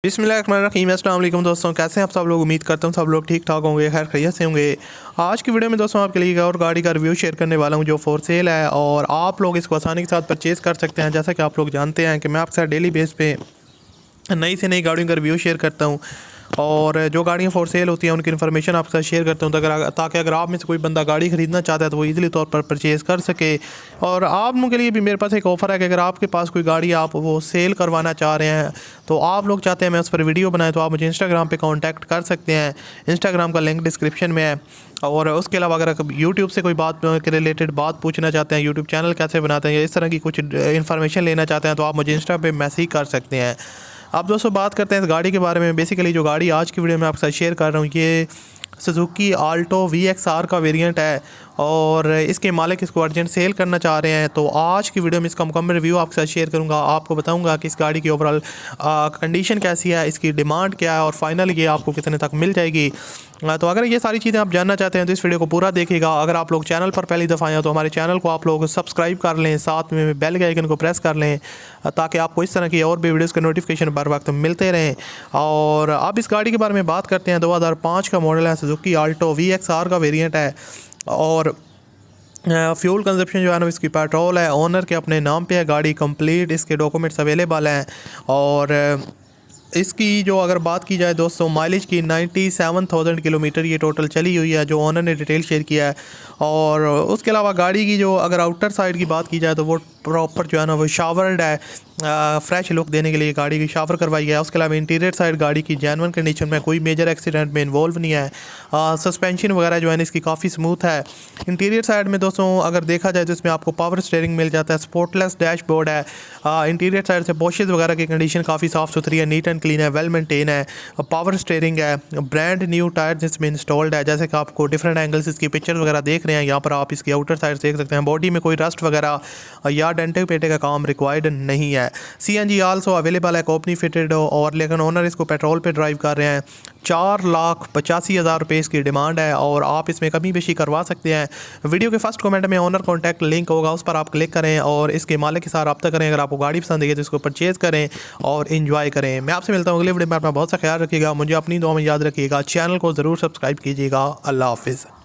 बिस्मिल्लाहिर्रहमानिर्रहीम। अस्सलाम वालेकुम दोस्तों, कैसे हैं आप सब लोग। उम्मीद करता हूँ सब लोग ठीक ठाक होंगे, खैर खैरियत से होंगे। आज की वीडियो में दोस्तों आपके लिए एक और गाड़ी का रिव्यू शेयर करने वाला हूँ जो फॉर सेल है और आप लोग इसको आसानी के साथ परचेज़ कर सकते हैं। जैसा कि आप लोग जानते हैं कि मैं आपके साथ डेली बेस पे नई से नई गाड़ियों का रिव्यू शेयर करता हूँ और जो गाड़ियाँ फॉर सेल होती हैं उनकी इन्फॉर्मेशन आपके साथ शेयर करता हूँ ताकि अगर आप में से कोई बंदा गाड़ी ख़रीदना चाहता है तो वो इजीली तौर पर परचेज़ कर सके। और आप लोगों के लिए भी मेरे पास एक ऑफ़र है कि अगर आपके पास कोई गाड़ी आप वो सेल करवाना चाह रहे हैं तो आप लोग चाहते हैं मैं उस पर वीडियो बनाए तो आप मुझे इंस्टाग्राम पे कांटेक्ट कर सकते हैं। इंस्टाग्राम का लिंक डिस्क्रिप्शन में है। और उसके अलावा अगर यूट्यूब से कोई बात के रिलेटेड बात पूछना चाहते हैं, यूट्यूब चैनल कैसे बनाते हैं या इस तरह की कुछ इन्फॉर्मेशन लेना चाहते हैं तो आप मुझे इंस्टा पे मैसेज कर सकते हैं। अब दोस्तों बात करते हैं इस गाड़ी के बारे में। बेसिकली जो गाड़ी आज की वीडियो में आपके साथ शेयर कर रहा हूँ ये सुजुकी आल्टो VXR का वेरिएंट है और इसके मालिक इसको अर्जेंट सेल करना चाह रहे हैं। तो आज की वीडियो में इसका मुकम्मल रिव्यू आपके साथ शेयर करूंगा। आपको बताऊंगा कि इस गाड़ी की ओवरऑल कंडीशन कैसी है, इसकी डिमांड क्या है और फाइनल ये आपको कितने तक मिल जाएगी। तो अगर ये सारी चीज़ें आप जानना चाहते हैं तो इस वीडियो को पूरा देखिएगा। अगर आप लोग चैनल पर पहली दफ़ा आए हैं तो हमारे चैनल को आप लोग सब्सक्राइब कर लें, साथ में बेल के आइकन को प्रेस कर लें ताकि आपको इस तरह की और भी वीडियोज़ के नोटिफिकेशन बर वक्त मिलते रहें। और अब इस गाड़ी के बारे में बात करते हैं। 2005 का मॉडल है, सुजुकी आल्टो VXR का वेरिएंट है और फ्यूल कंजप्शन जो है ना इसकी पेट्रोल है, ओनर के अपने नाम पे है गाड़ी, कंप्लीट इसके डॉक्यूमेंट्स अवेलेबल हैं। और इसकी जो अगर बात की जाए दोस्तों माइलेज की 97,000 किलोमीटर ये टोटल चली हुई है जो ओनर ने डिटेल शेयर किया है। और उसके अलावा गाड़ी की जो अगर आउटर साइड की बात की जाए तो वो प्रॉपर जो है ना वो शावर्ड है, फ्रेश लुक देने के लिए गाड़ी की शावर करवाई है। उसके अलावा इंटीरियर साइड गाड़ी की जेन्युइन कंडीशन में, कोई मेजर एक्सीडेंट में इन्वॉल्व नहीं है। सस्पेंशन वगैरह जो है इसकी काफ़ी स्मूथ है। इंटीरियर साइड में दोस्तों अगर देखा जाए तो इसमें आपको पावर स्टीयरिंग मिल जाता है, स्पोर्टलेस डैशबोर्ड है। इंटीरियर साइड से बॉशेज़ वगैरह की कंडीशन काफ़ी साफ़ सुथरी है, नीट एंड क्लीन है, वेल मेंटेन है। पावर स्टीयरिंग है, ब्रांड न्यू टायर जिसमें इंस्टॉल्ड है। जैसे कि आपको डिफरेंट एंगल्स इसकी पिक्चर वगैरह देख रहे हैं, यहाँ पर आप इसकी आउटर साइड देख सकते हैं। बॉडी में कोई रस्ट वगैरह या डेंटे पेटे का काम रिक्वायर्ड नहीं है। CNG आल्सो अवेलेबल है, कंपनी फिटेड और लेकिन ओनर इसको पेट्रोल पे ड्राइव कर रहे हैं। 4,85,000 रुपये इसकी डिमांड है और आप इसमें कमी बेशी करवा सकते हैं। वीडियो के फर्स्ट कमेंट में ओनर कॉन्टैक्ट लिंक होगा, उस पर आप क्लिक करें और इसके मालिक के साथ रब्ता करें। अगर आपको गाड़ी पसंद है तो इसको परचेज़ करें और इन्जॉय करें। मैं आपसे मिलता हूँ अगले वीडियो में। अपना बहुत सा ख्याल रखिएगा, मुझे अपनी दुआ में याद रखिएगा, चैनल को ज़रूर सब्सक्राइब कीजिएगा। अल्लाह हाफिज़।